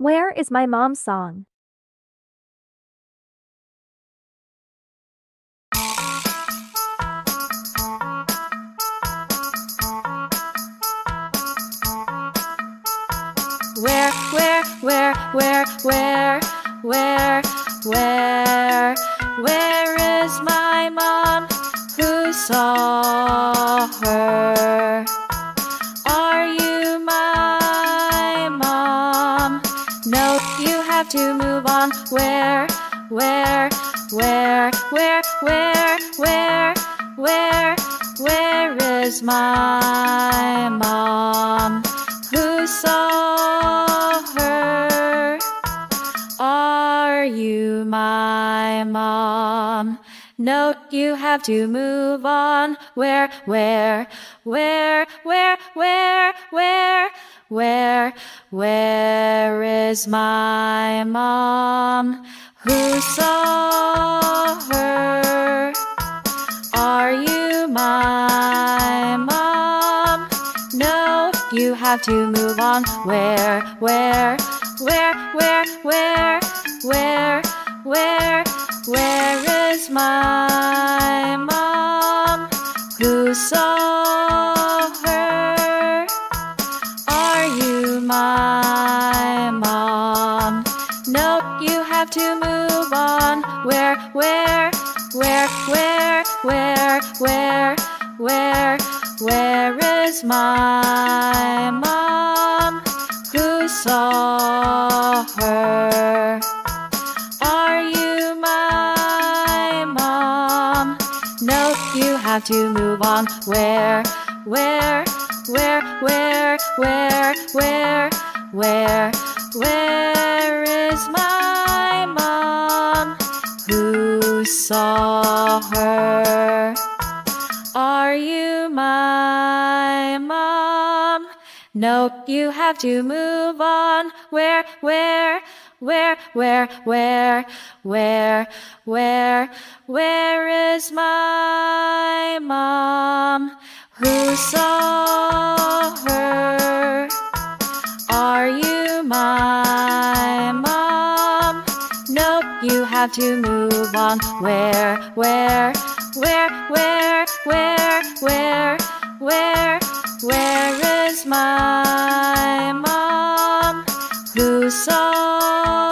Where is my mom's song? Where, where is my mom? Who saw her? Are you my mom? No, you have to move on. Where, where is my mom? Who saw her? Are you my mom? No, you have to move on. Where is my mom? Who saw her? Are you my mom? No, you have to move on. Where is my mom? Who saw her? Are you my mom? No, you have to move on. Where is my mom? Who saw her? Are you my mom? No, you have to move on. Where is my mom? Who saw her? Are you my mom? No, you have to move on. Where is my mom? Who saw her? Are you my mom? No, you have to move on. Where is my mom? Who saw